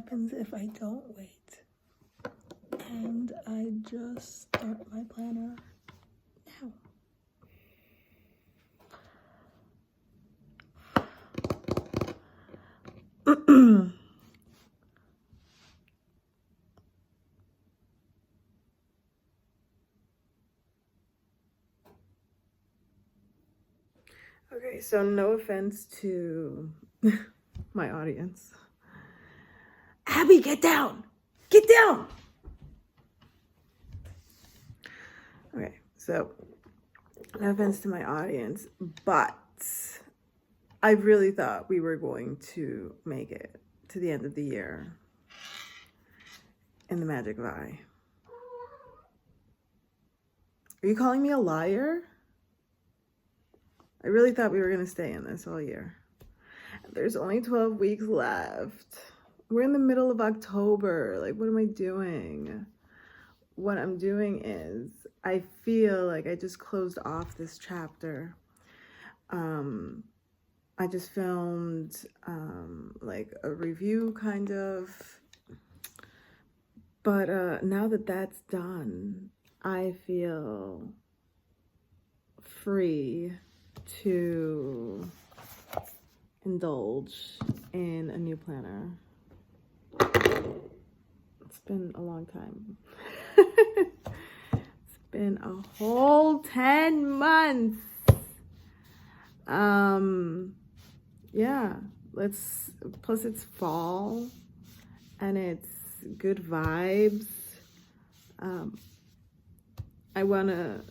happens if I don't wait? And I just start my planner now. Okay, so no offense to my audience. Abby, get down! Get down! Okay, so no offense to my audience, but I really thought we were going to make it to the end of the year in the magic of I. Are you calling me a liar? I really thought we were going to stay in this all year. There's only 12 weeks left. We're in the middle of October. Like, what am I doing? What I'm doing is I feel like I just closed off this chapter. I just filmed like a review kind of, but now that that's done, I feel free to indulge in a new planner. It's been a long time. It's been a whole 10 months. Yeah, plus it's fall and it's good vibes. I want to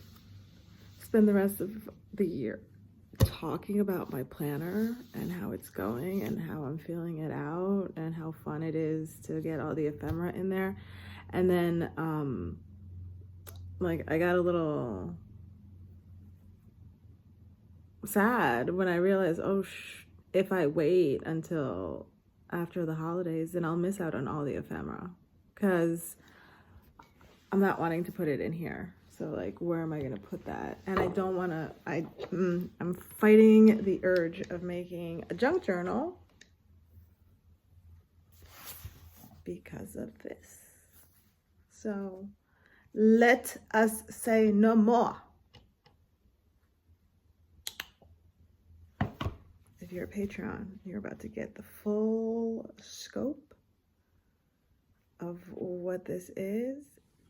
spend the rest of the year talking about my planner and how it's going and how I'm feeling it out and how fun it is to get all the ephemera in there. And then, like, I got a little sad when I realized, if I wait until after the holidays, then I'll miss out on all the ephemera because I'm not wanting to put it in here. So, like, where am I going to put that? And I don't want to, I'm fighting the urge of making a junk journal because of this. So, let us say no more. If you're a Patreon, you're about to get the full scope of what this is.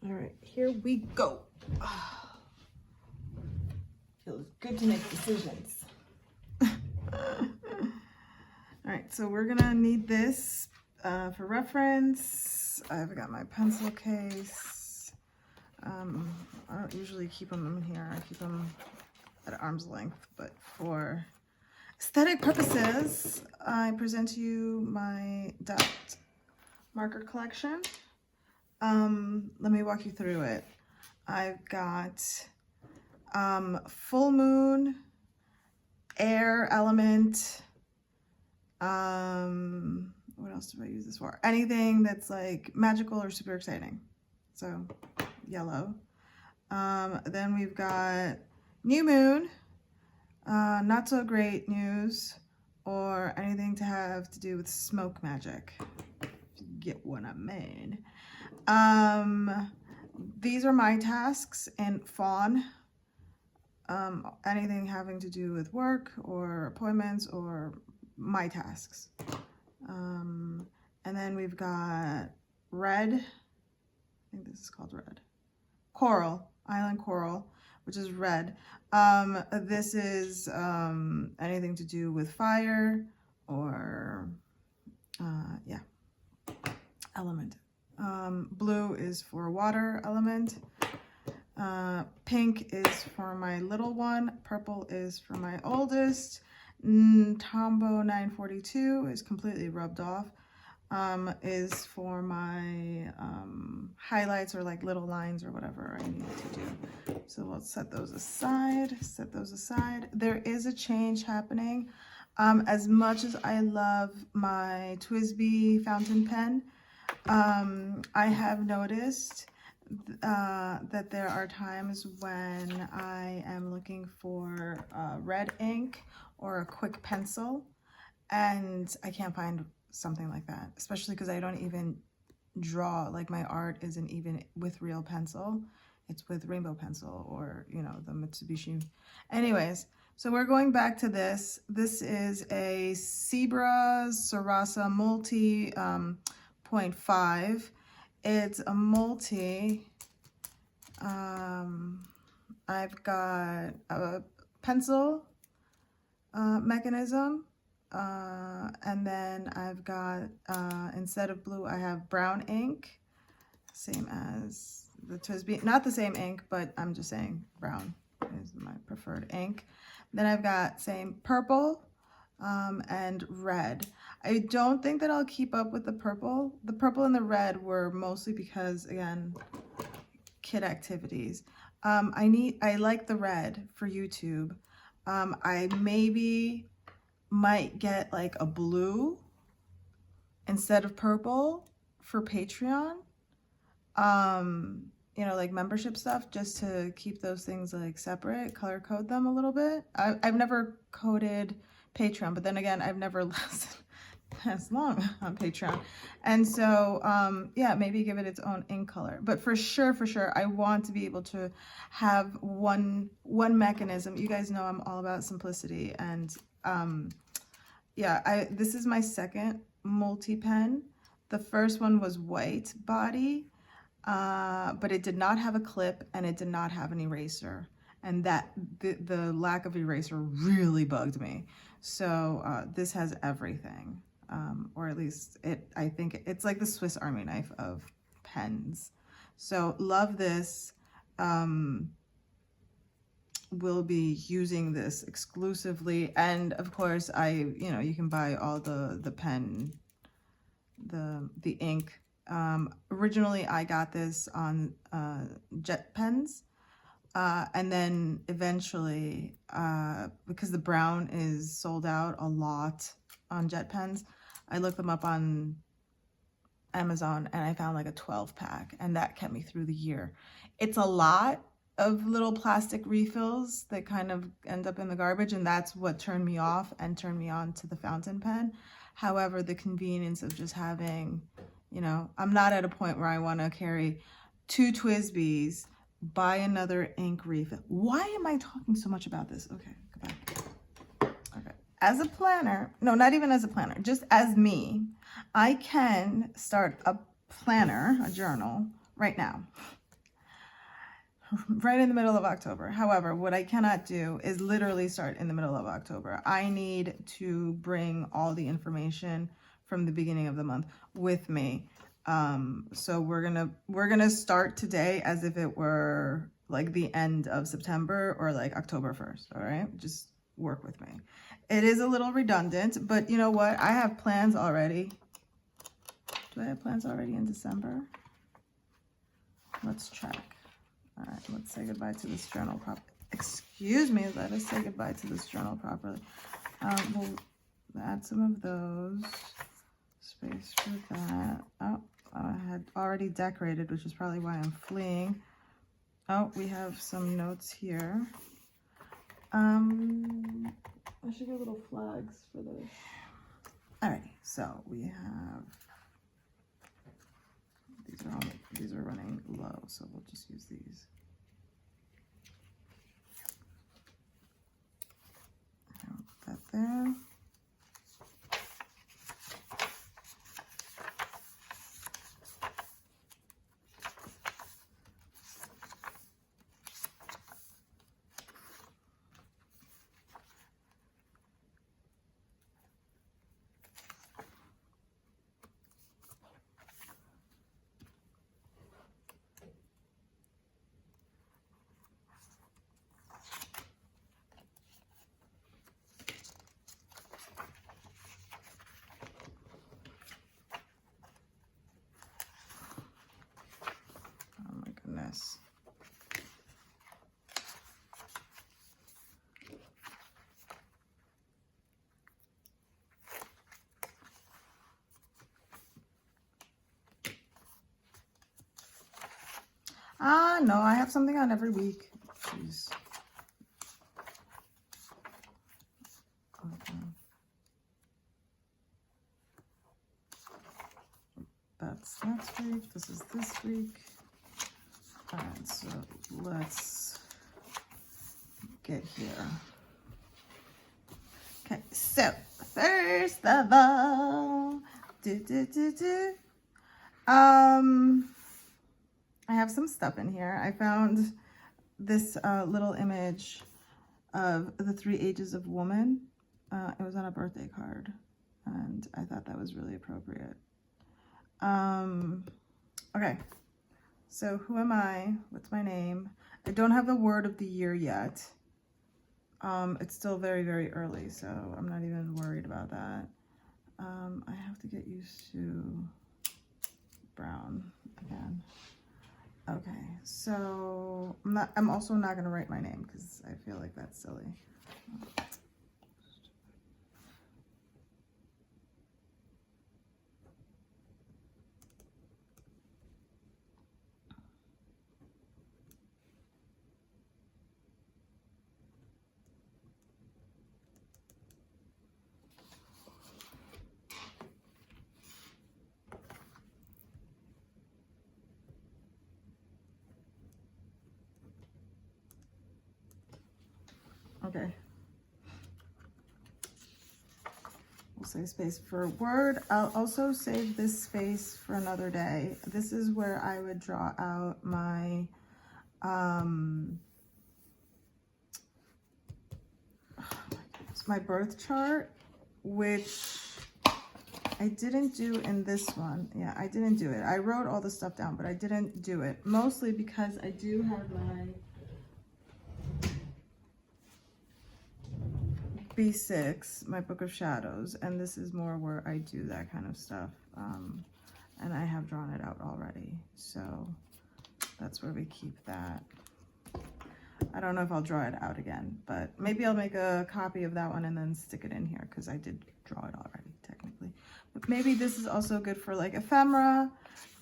All right, here we go. Feels good to make decisions. All right, so we're gonna need this for reference. I've got my pencil case. I don't usually keep them in here. I keep them at arm's length, but for aesthetic purposes, I present to you my dot marker collection. Let me walk you through it. I've got full moon, air element. What else do I use this for? Anything that's like magical or super exciting. So yellow. Then we've got new moon, not so great news, or anything to have to do with smoke magic. If you get what I mean. These are my tasks in fawn. Anything having to do with work or appointments or my tasks. And then we've got red. I think this is called red. Coral, island coral, which is red. This is anything to do with fire or yeah, element. Blue is for water element. Pink is for my little one. Purple is for my oldest. Tombow 942 is completely rubbed off. Is for my highlights or like little lines or whatever I need to do. So we'll set those aside, There is a change happening. As much as I love my TWSBI fountain pen, I have noticed that there are times when I am looking for red ink or a quick pencil and I can't find something like that, especially because I don't even draw, like my art isn't even with real pencil. It's with rainbow pencil or, you know, the Mitsubishi. Anyways, so we're going back to this. This is a Zebra Sarasa Multi 0.5. It's a multi. I've got a pencil mechanism, and then I've got, instead of blue, I have brown ink, same as the TWSBI, not the same ink, but I'm just saying brown is my preferred ink. Then I've got same purple and red. I don't think that I'll keep up with the purple. The purple and the red were mostly because, again, kid activities. I like the red for YouTube. I maybe might get like a blue instead of purple for Patreon. You know, like membership stuff, just to keep those things like separate, color code them a little bit. I've never coded Patreon, but then again, I've never lasted as long on Patreon. And so, yeah, maybe give it its own ink color. But for sure, I want to be able to have one mechanism. You guys know I'm all about simplicity. And yeah, this is my second multi-pen. The first one was white body. But it did not have a clip and it did not have an eraser, and that the lack of eraser really bugged me. So this has everything, or at least I think it's like the Swiss Army knife of pens. So love this. Will be using this exclusively, and of course you know, you can buy all the pen, the ink. Originally I got this on jet pens, and then eventually, because the brown is sold out a lot on jet pens, I looked them up on Amazon and I found like a 12-pack, and that kept me through the year. It's a lot of little plastic refills that kind of end up in the garbage, and that's what turned me off and turned me on to the fountain pen. However, the convenience of just having, you know, I'm not at a point where I want to carry 2 TWSBIs, buy another ink refill. Why am I talking so much about this? Okay, go back. Okay. As a planner, no, not even as a planner, just as me, I can start a planner, a journal, right now. Right in the middle of October. However, what I cannot do is literally start in the middle of October. I need to bring all the information from the beginning of the month with me. So we're gonna start today as if it were like the end of September or like October 1st. All right, just work with me. It is a little redundant, but you know what? I have plans already. Do I have plans already in December? Let's check. All right, let's say goodbye to this journal properly. Excuse me, let us say goodbye to this journal properly. We'll add some of those. Space for that. Oh, I had already decorated, which is probably why I'm fleeing. Oh, we have some notes here. I should get little flags for this. All right, so we have, these are running low, so we'll just use these. I'll put that there. Goodness. No, I have something on every week. Jeez. Okay. was next week. This is this week. All right, so let's get here. Okay, so first of all, I have some stuff in here. I found this little image of the 3 ages of woman. It was on a birthday card, and I thought that was really appropriate. Okay, so who am I? What's my name? I don't have the word of the year yet. It's still very, very early, so I'm not even worried about that. I have to get used to brown again. Okay, so I'm also not gonna write my name because I feel like that's silly. Okay. We'll save space for word. I'll also save this space for another day. This is where I would draw out my my birth chart, which I didn't do in this one. Yeah, I didn't do it. I wrote all the stuff down, but I didn't do it. Mostly because I do have my B6, my Book of Shadows, and this is more where I do that kind of stuff. And I have drawn it out already, so that's where we keep that. I don't know if I'll draw it out again, but maybe I'll make a copy of that one and then stick it in here because I did draw it already, technically. But maybe this is also good for like ephemera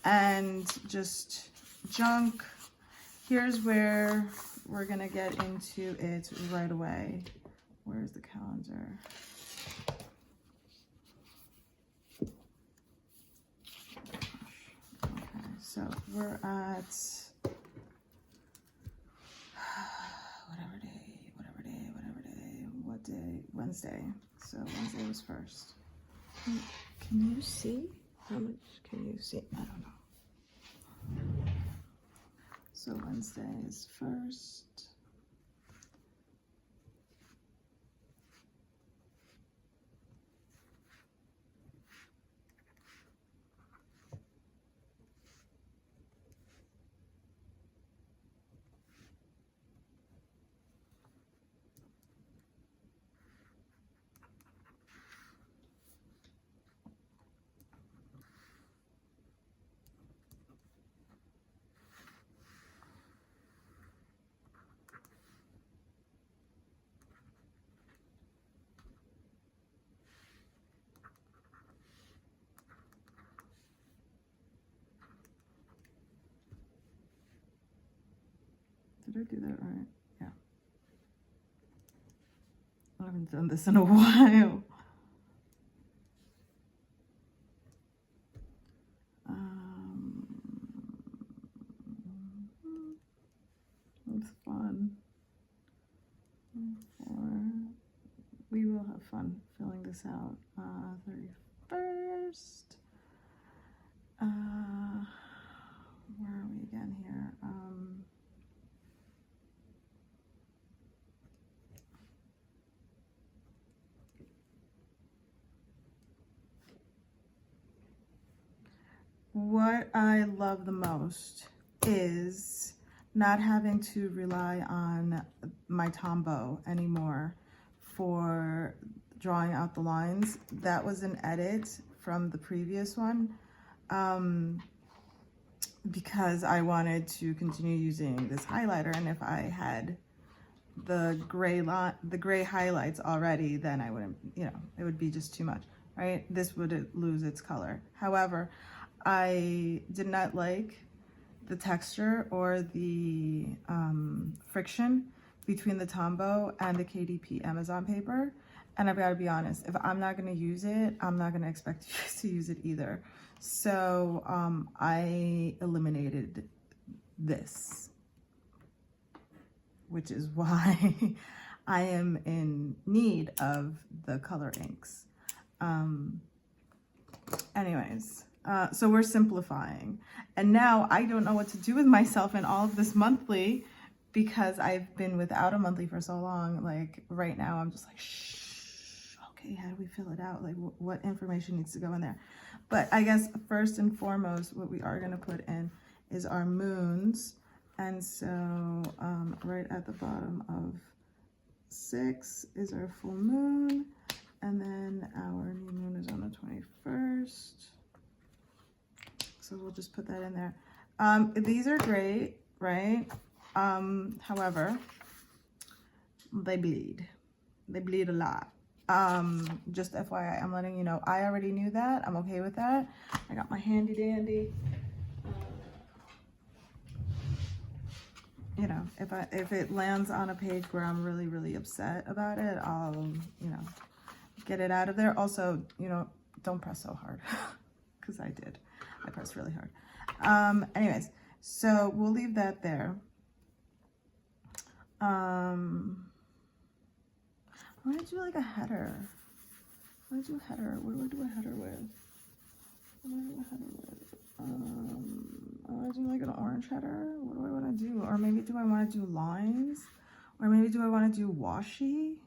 and just junk. Here's where we're gonna get into it right away. Where's the calendar? Okay, so we're at what day? Wednesday. So Wednesday was first. Can you see? How much can you see? I don't know. So Wednesday is first. Did I do that right? Yeah. I haven't done this in a while. It's fun. We will have fun filling this out. 31st. Where are we again here? What I love the most is not having to rely on my Tombow anymore for drawing out the lines. That was an edit from the previous one because I wanted to continue using this highlighter, and if I had the gray highlights already, then I wouldn't, you know, it would be just too much, right? This would lose its color. However, I did not like the texture or the friction between the Tombow and the KDP Amazon paper, And I've got to be honest, if I'm not going to use it, I'm not going to expect you to use it either. So I eliminated this, which is why I am in need of the color inks. Anyways, so we're simplifying. And now I don't know what to do with myself in all of this monthly because I've been without a monthly for so long. Like right now, I'm just like, shh, okay, how do we fill it out? Like what information needs to go in there? But I guess first and foremost, what we are going to put in is our moons. And so right at the bottom of 6 is our full moon. And then our new moon is on the 21st. So we'll just put that in there. These are great, right? However, they bleed. They bleed a lot. Just FYI, I'm letting you know. I already knew that. I'm okay with that. I got my handy dandy. You know, if it lands on a page where I'm really, really upset about it, I'll, you know, get it out of there. Also, you know, don't press so hard because I did. I pressed really hard. Anyways, so we'll leave that there. I want to do like a header. I want to do a header. What do I do a header with? What do I do a header with? I want to do like an orange header. What do I want to do? Or maybe do I want to do lines? Or maybe do I want to do washi?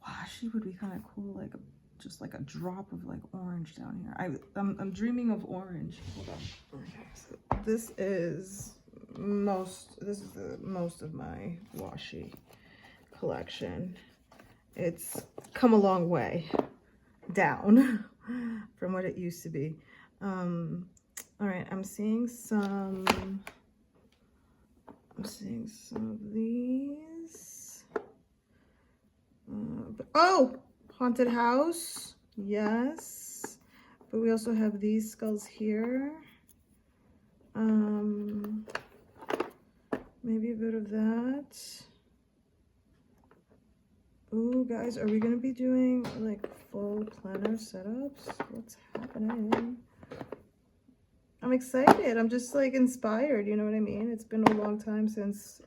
Washi would be kind of cool, like just like a drop of like orange down here. I'm dreaming of orange. Hold on. Okay, so this is the most of my washi collection. It's come a long way down from what it used to be. All right, I'm seeing some of these. Oh, haunted house, yes. But we also have these skulls here. Maybe a bit of that. Ooh, guys, are we gonna be doing like full planner setups? What's happening? I'm excited. I'm just like inspired. You know what I mean? It's been a long time since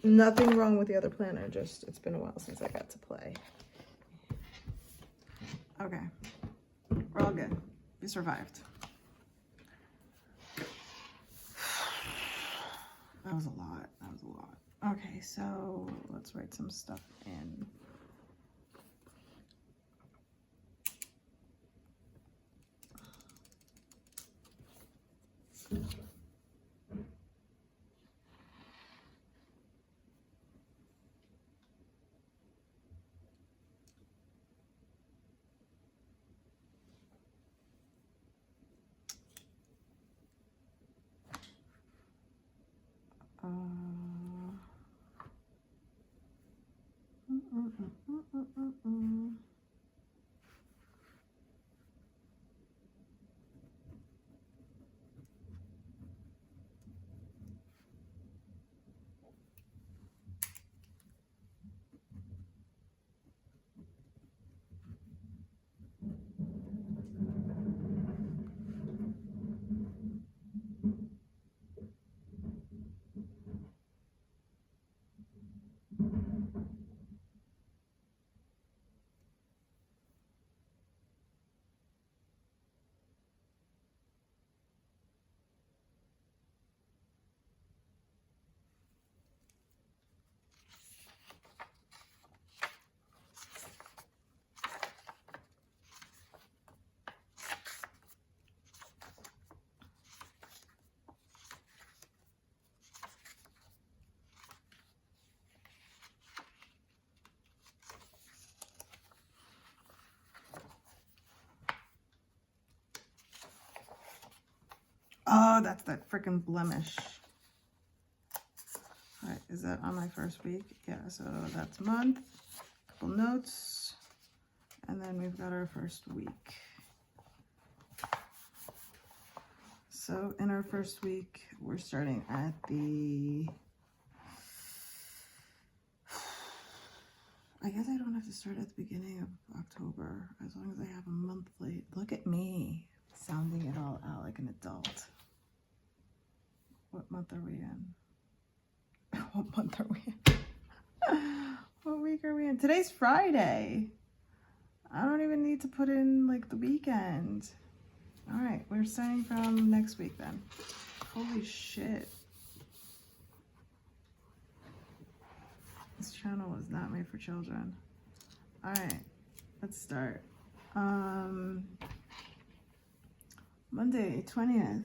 nothing wrong with the other planner. Just it's been a while since I got to play. Okay, we're all good. We survived. That was a lot. That was a lot. Okay, so let's write some stuff in. Oh, that's that freaking blemish. All right, is that on my first week? Yeah, so that's month, couple notes, and then we've got our first week. So in our first week, we're starting at the I guess I don't have to start at the beginning of October as long as I have a month late. Look at me sounding it all out like an adult. What month are we in? What month are we in? What week are we in? Today's Friday. I don't even need to put in like the weekend. All right, we're starting from next week then. Holy shit. This channel was not made for children. All right, let's start. Monday, 20th.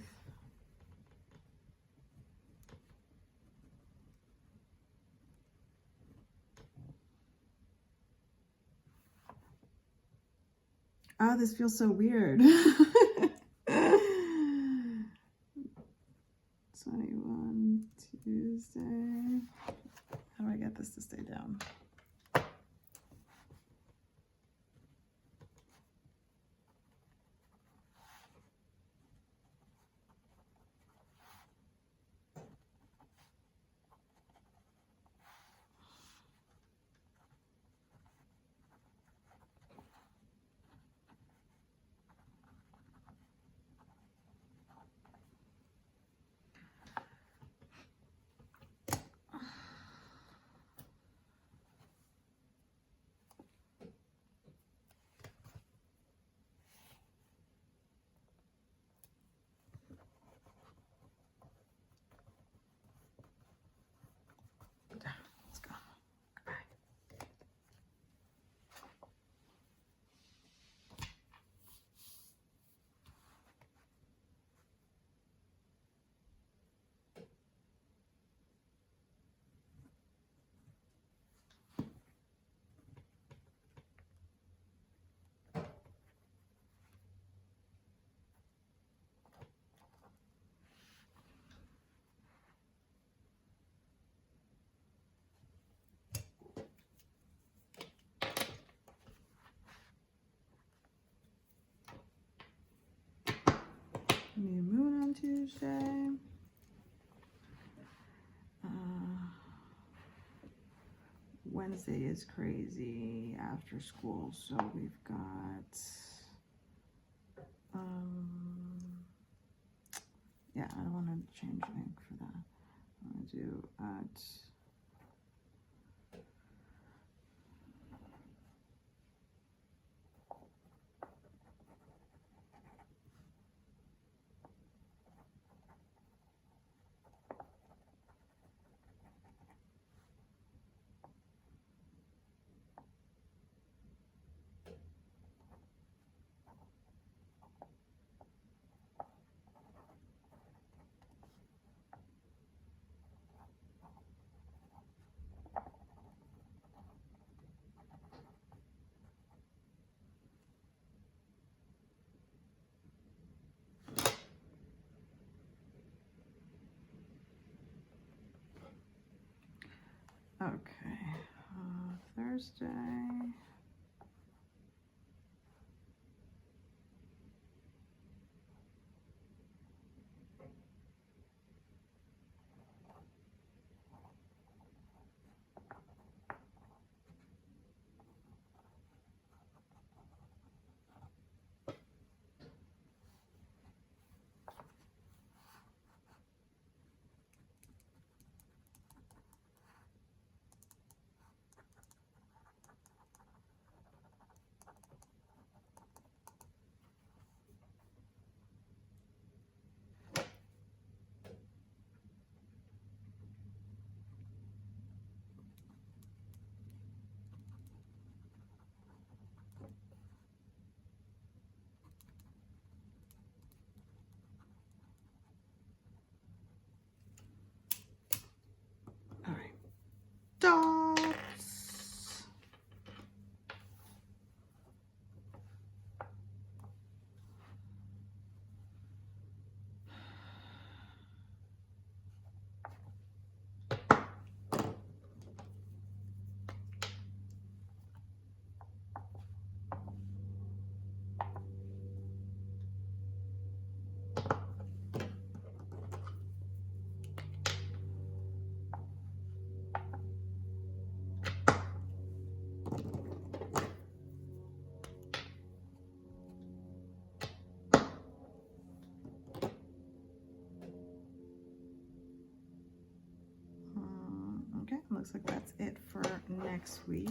Oh, this feels so weird. 21, Tuesday. How do I get this to stay down? Let's go. Goodbye. New moon on Tuesday. Wednesday is crazy after school, so we've got yeah, I don't want to change ink for that. I'm gonna do at okay, Thursday. looks like that's it for next week.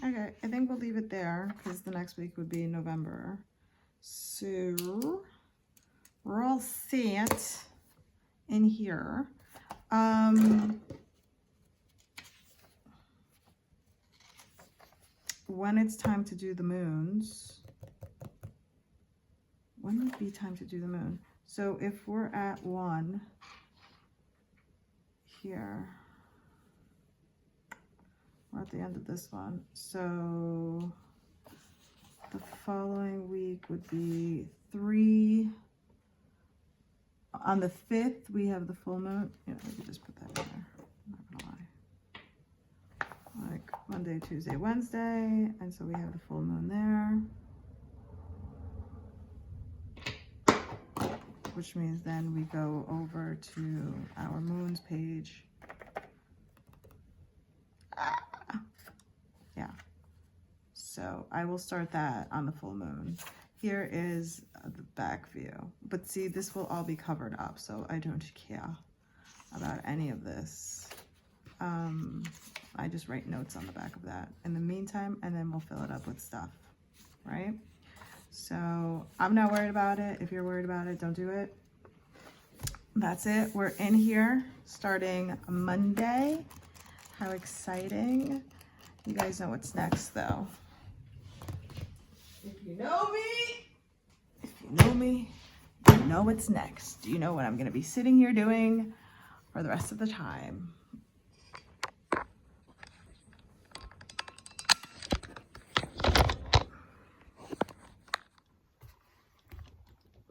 Okay, I think we'll leave it there because the next week would be November. So we're all set in here. When it's time to do the moons, when would be time to do the moon? So if we're at 1 here, we're at the end of this one. So the following week would be 3 On the 5th, we have the full moon. Yeah, we could just put that in there. I'm not gonna lie. Like Monday, Tuesday, Wednesday. And so we have the full moon there. Which means then we go over to our moons page. Yeah. So I will start that on the full moon. Here is the back view. But see, this will all be covered up, so I don't care about any of this. I just write notes on the back of that in the meantime, and then we'll fill it up with stuff, right? So I'm not worried about it. If you're worried about it, don't do it. That's it. We're in here starting Monday. How exciting. You guys know what's next, though. If you know me, you know what's next. You know what I'm going to be sitting here doing for the rest of the time.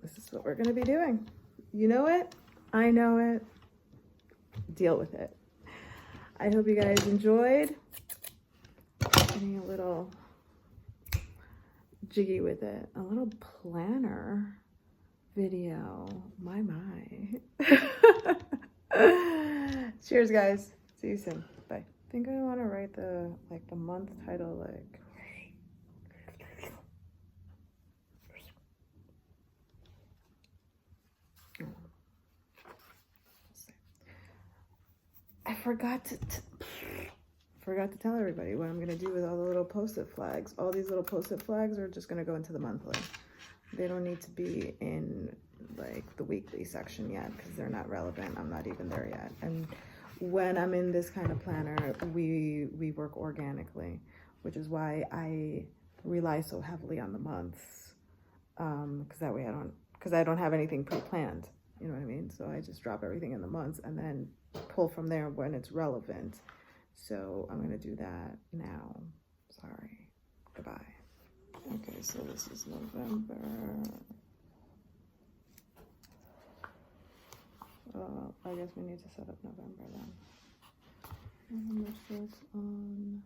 This is what we're going to be doing. You know it. I know it. Deal with it. I hope you guys enjoyed. Getting a little jiggy with it. A little planner video. My. Cheers, guys. See you soon. Bye. I think I want to write the month title like. I forgot to tell everybody what I'm gonna do with all the little post-it flags. All these little post-it flags are just gonna go into the monthly. They don't need to be in like the weekly section yet because they're not relevant. I'm not even there yet. And when I'm in this kind of planner, we work organically, which is why I rely so heavily on the months. Because that way I don't have anything pre-planned. You know what I mean? So I just drop everything in the months and then pull from there when it's relevant. So I'm gonna do that now. Sorry. Goodbye. Okay, so this is November. I guess we need to set up November then. November starts on.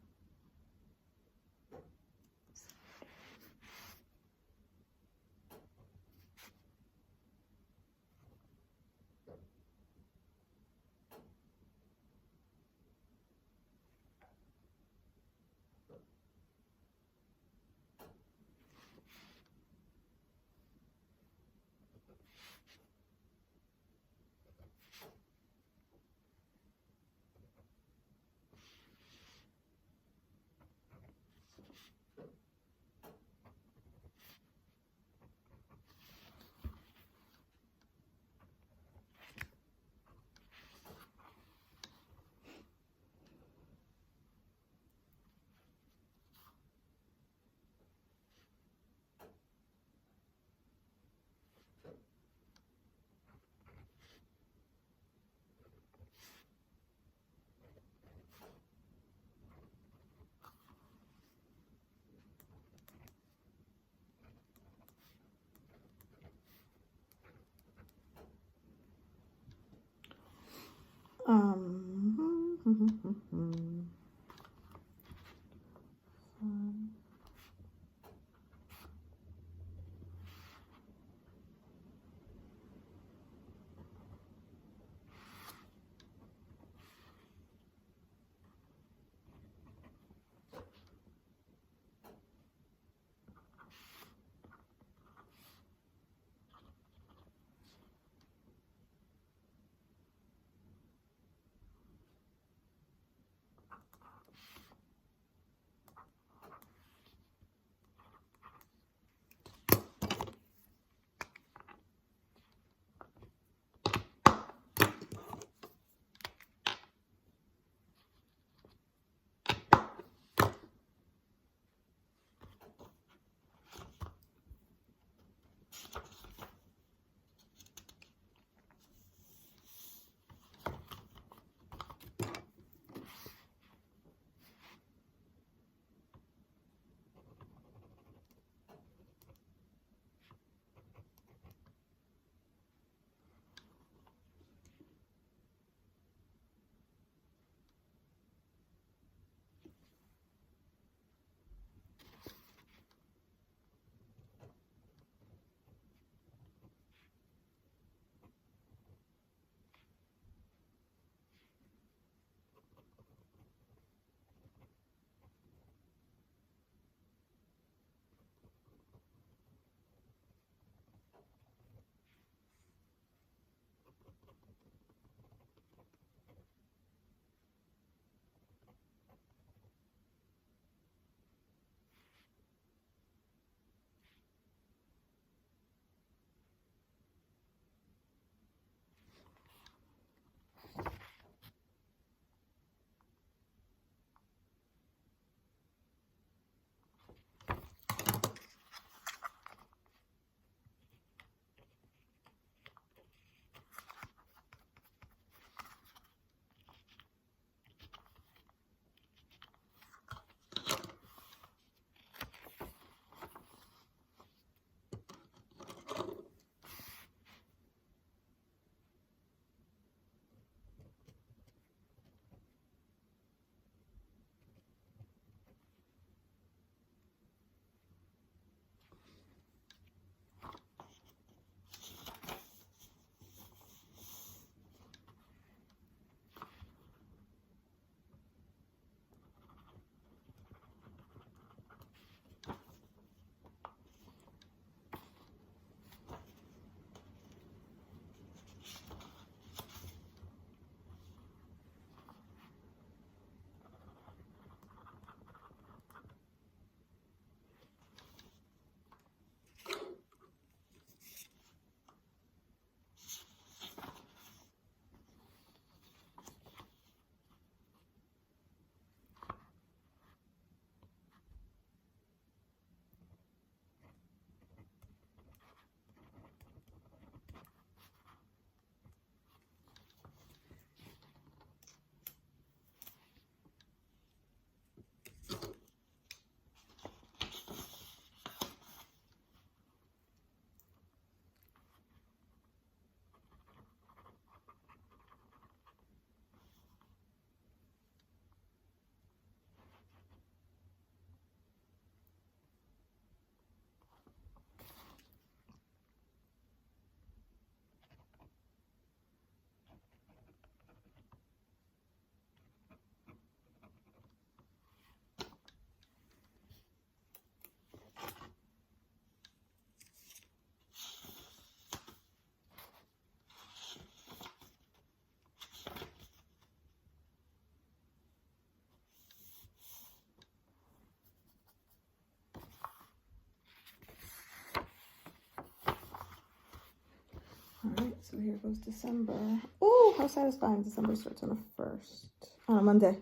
so here goes December. Oh, how satisfying. December starts on the 1st. On a Monday.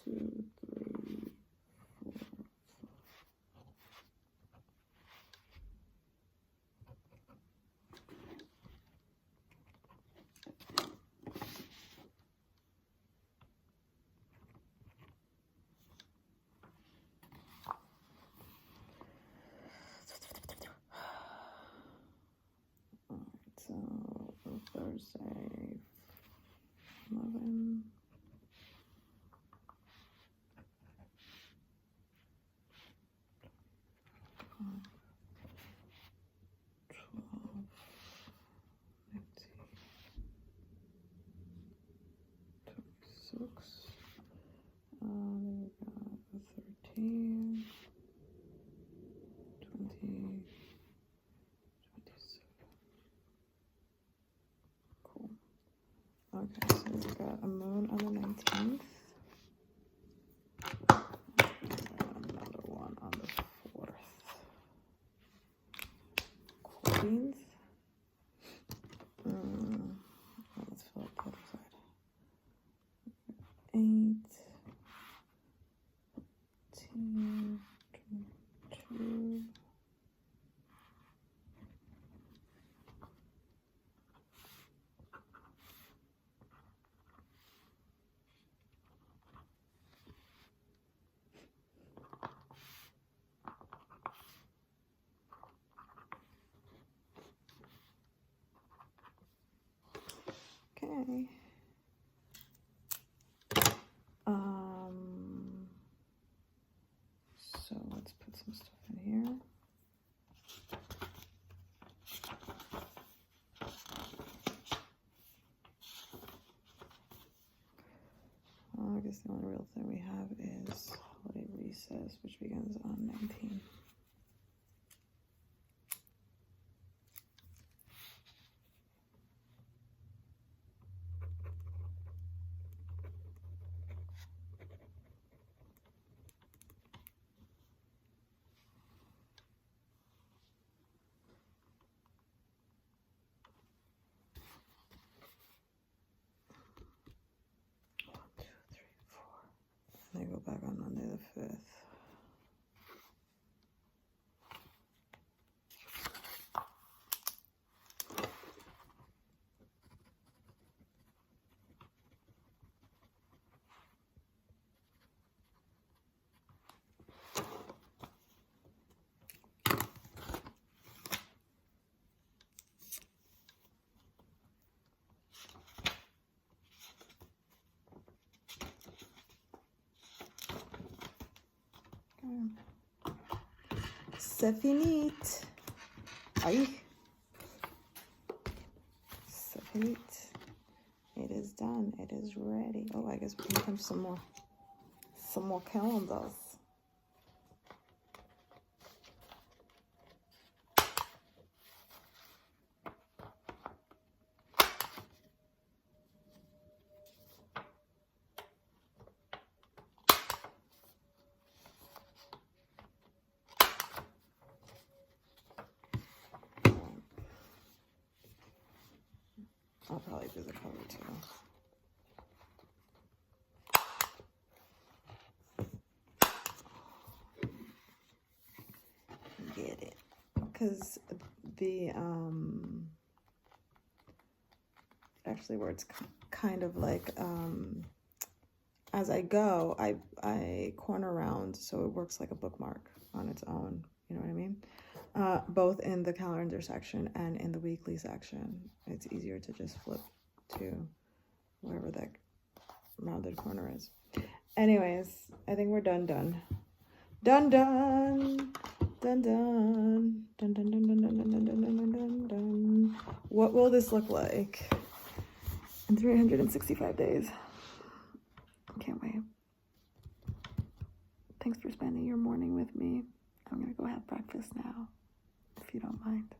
2, 3, 4. So Thursday, 11. Then we got 13, 20, 27. Cool. Okay, so we've got a moon on the 19th. Another one on the 4th. Queens. Let's fill up the other side. 8, 10, 22. Okay. So let's put some stuff in here. I guess the only real thing we have is holiday recess, which begins on 19. And they go back on Monday the 5th. C'est fini. Aye. C'est fini. It is done. It is ready. Oh, I guess we can punch some more calendars. I'll probably do the cover too. Get it. Because the, actually where it's kind of like, as I go, I corner around, so it works like a bookmark on its own. You know what I mean? Both in the calendar section and in the weekly section. It's easier to just flip to wherever that rounded corner is. Anyways, I think we're done. Done. What will this look like in 365 days? Can't wait. Thanks for spending your morning with me. I'm gonna go have breakfast now, if you don't mind.